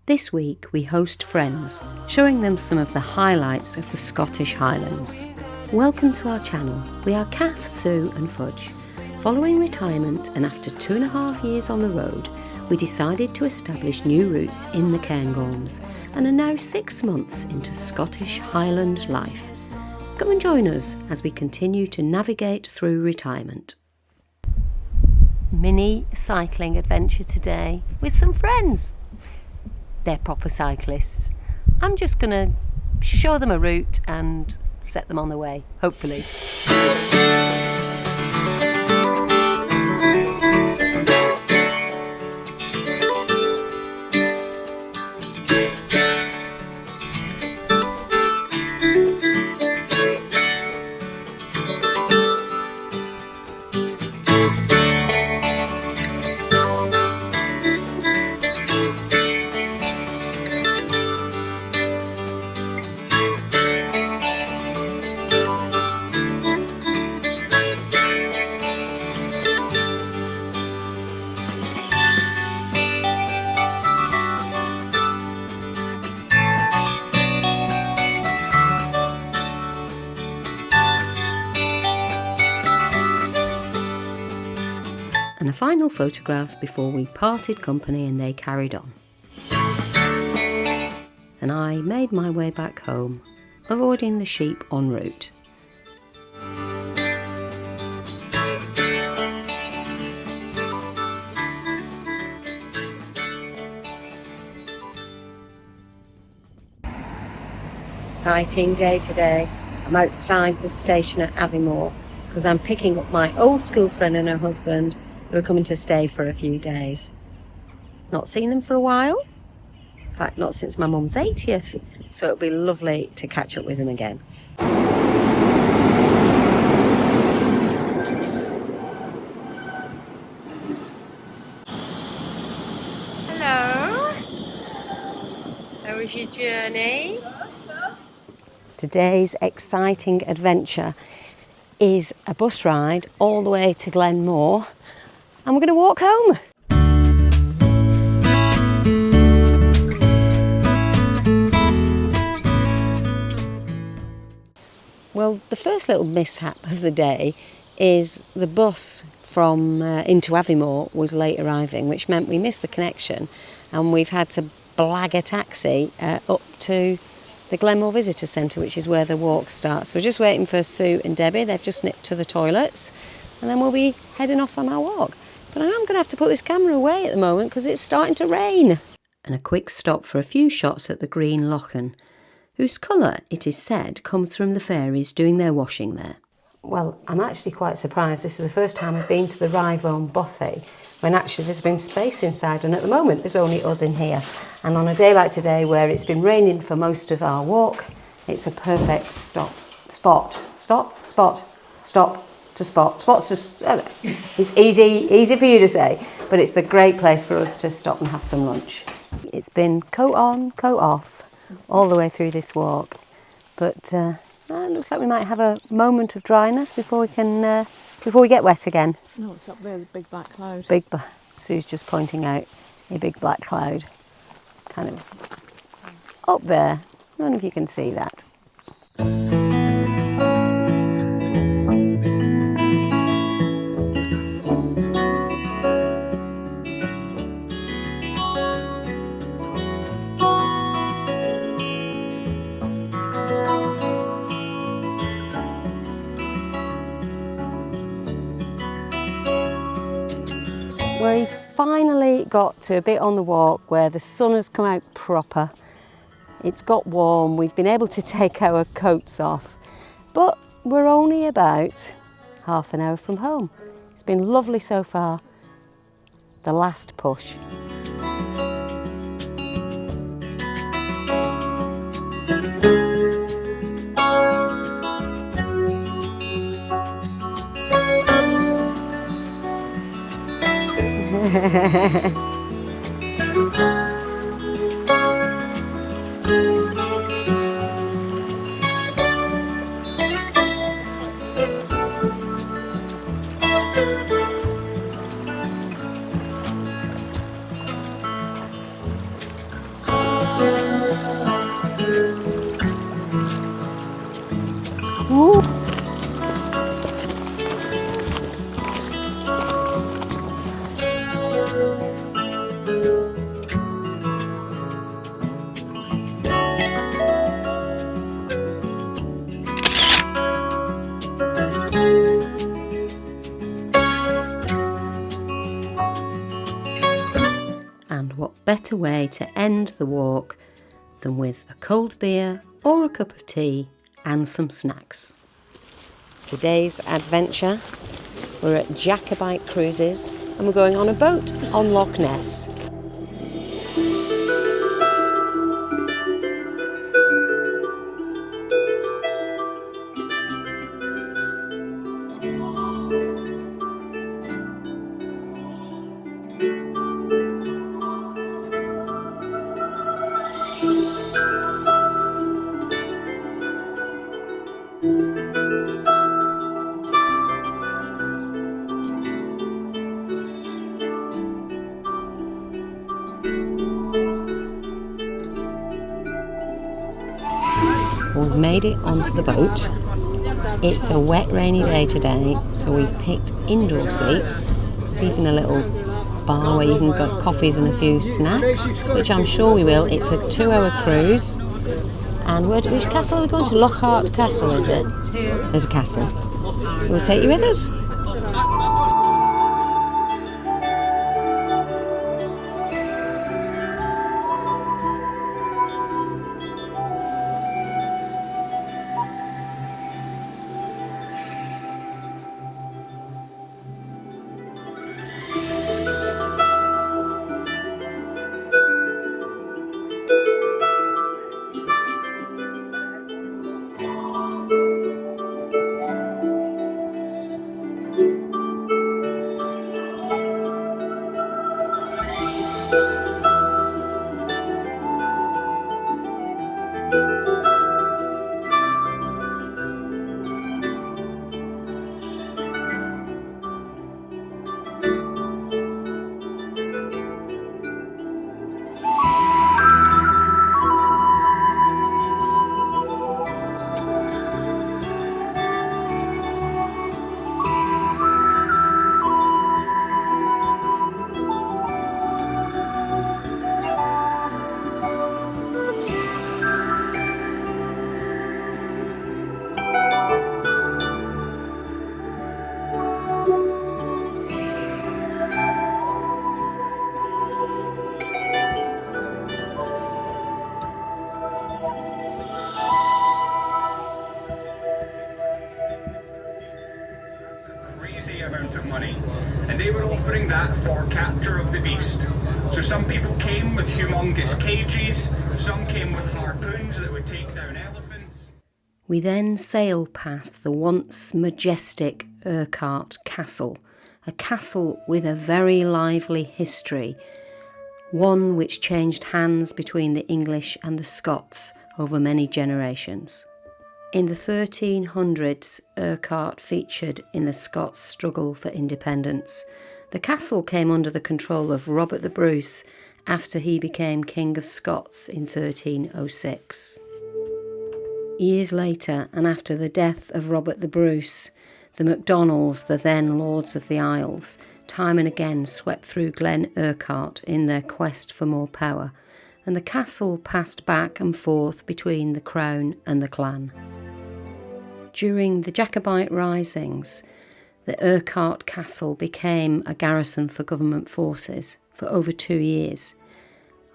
This week we host friends, showing them some of the highlights of the Scottish Highlands. Welcome to our channel. We are Kath, Sue and Fudge. Following retirement and after 2.5 years on the road, we decided to establish new roots in the Cairngorms and are now 6 months into Scottish Highland life. Come and join us as we continue to navigate through retirement. Mini cycling adventure today with some friends. They're proper cyclists. I'm just going to show them a route and set them on the way, hopefully. And a final photograph before we parted company and they carried on. And I made my way back home, avoiding the sheep en route. Exciting day today. I'm outside the station at Aviemore because I'm picking up my old school friend and her husband who are coming to stay for a few days. Not seen them for a while. In fact, not since my mum's 80th. So it'll be lovely to catch up with them again. Hello. How was your journey? Today's exciting adventure is a bus ride all the way to Glenmore. And we're going to walk home. Well, the first little mishap of the day is the bus from into Aviemore was late arriving, which meant we missed the connection and we've had to blag a taxi up to the Glenmore Visitor Centre, which is where the walk starts. So we're just waiting for Sue and Debbie. They've just nipped to the toilets and then we'll be heading off on our walk. But I am going to have to put this camera away at the moment because it's starting to rain. And a quick stop for a few shots at the green Lochen, whose colour, it is said, comes from the fairies doing their washing there. Well, I'm actually quite surprised. This is the first time I've been to the Rivone Bothy, when actually there's been space inside, and at the moment there's only us in here. And on a day like today, where it's been raining for most of our walk, it's a perfect spot. Spots just, it's easy for you to say, but it's the great place for us to stop and have some lunch. It's been coat on, coat off, all the way through this walk, but it looks like we might have a moment of dryness before we get wet again. No, it's up there, the big black cloud. Sue's just pointing out a big black cloud, kind of up there. I don't know if you can see that. We finally got to a bit on the walk where the sun has come out proper. It's got warm, we've been able to take our coats off, but we're only about half an hour from home. It's been lovely so far. The last push. better way to end the walk than with a cold beer or a cup of tea and some snacks. Today's adventure, we're at Jacobite Cruises and we're going on a boat on Loch Ness. We've made it onto the boat. It's a wet, rainy day today, so we've picked indoor seats. There's even a little bar where you can get coffees and a few snacks, which I'm sure we will. It's a 2-hour cruise. And which castle are we going to? Lockhart Castle, is it? There's a castle. We'll take you with us. Amount of money, and they were offering that for capture of the beast. So some people came with humongous cages, some came with harpoons that would take down elephants. We then sail past the once majestic Urquhart Castle, a castle with a very lively history, one which changed hands between the English and the Scots over many generations. In the 1300s, Urquhart featured in the Scots' struggle for independence. The castle came under the control of Robert the Bruce after he became King of Scots in 1306. Years later, and after the death of Robert the Bruce, the MacDonalds, the then Lords of the Isles, time and again swept through Glen Urquhart in their quest for more power, and the castle passed back and forth between the Crown and the clan. During the Jacobite risings, the Urquhart Castle became a garrison for government forces for over 2 years,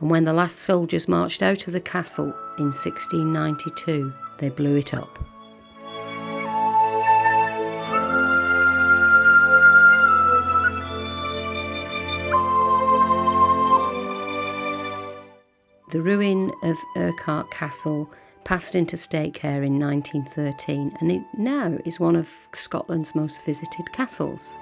and when the last soldiers marched out of the castle in 1692, they blew it up. The ruin of Urquhart Castle passed into state care in 1913, and it now is one of Scotland's most visited castles.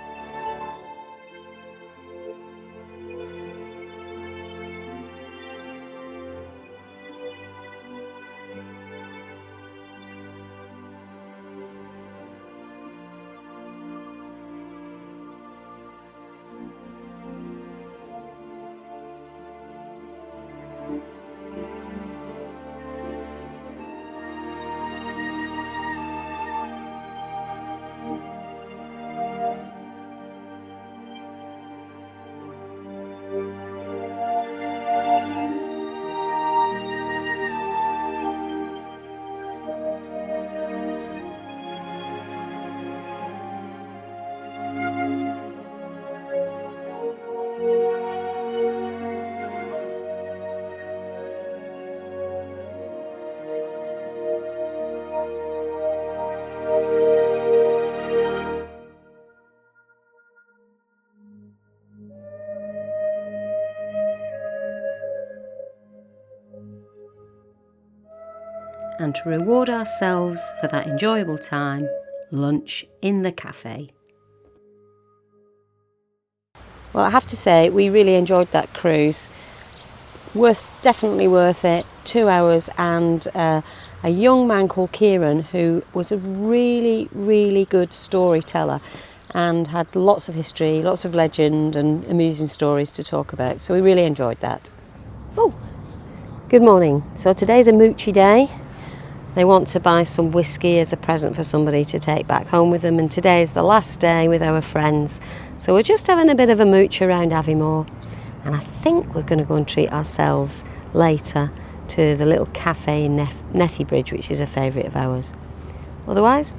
and to reward ourselves for that enjoyable time, lunch in the cafe. Well, I have to say, we really enjoyed that cruise. Definitely worth it. 2 hours, and a young man called Kieran, who was a really, really good storyteller and had lots of history, lots of legend and amusing stories to talk about. So we really enjoyed that. Oh, good morning. So today's a moochy day. They want to buy some whiskey as a present for somebody to take back home with them, and today is the last day with our friends. So we're just having a bit of a mooch around Aviemore, and I think we're going to go and treat ourselves later to the little cafe in Nethy Bridge, which is a favourite of ours. Otherwise,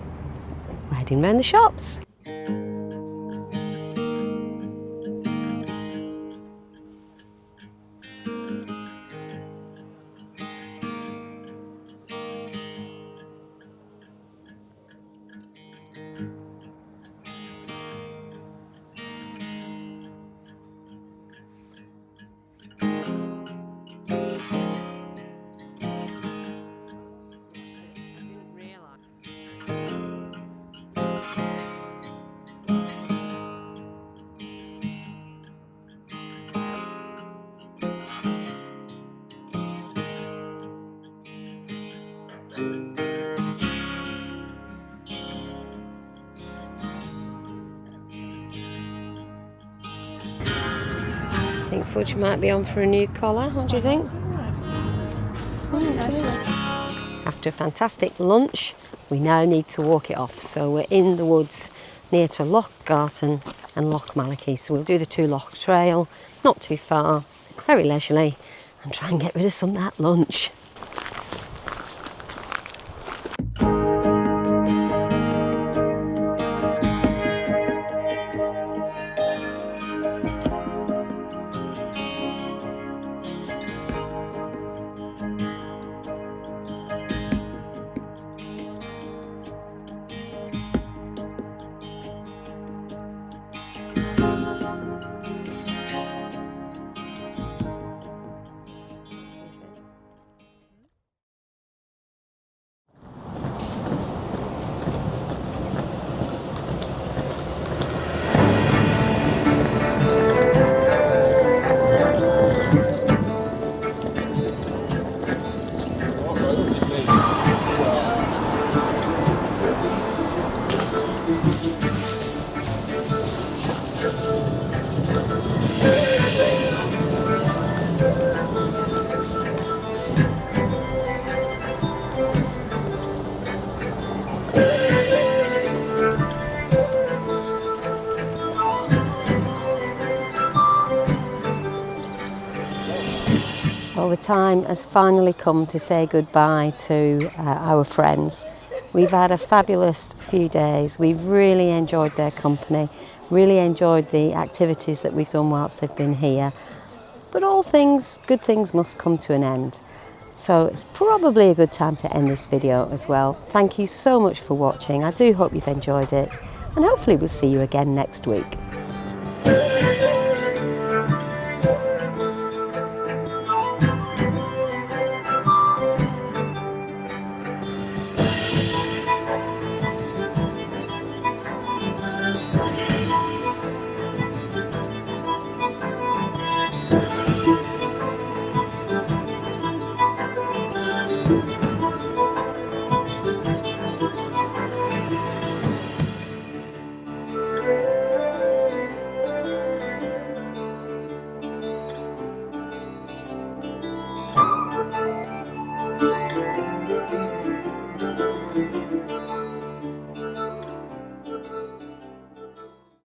we're heading round the shops. I think Fudge might be on for a new collar. What do you think? After a fantastic lunch, we now need to walk it off. So we're in the woods near to Loch Garten and Loch Malachy. So we'll do the 2 Loch Trail, not too far, very leisurely, and try and get rid of some of that lunch. Well, the time has finally come to say goodbye to our friends. We've had a fabulous few days. We've really enjoyed their company, really enjoyed the activities that we've done whilst they've been here. But all things, good things must come to an end. So it's probably a good time to end this video as well. Thank you so much for watching. I do hope you've enjoyed it, and hopefully we'll see you again next week.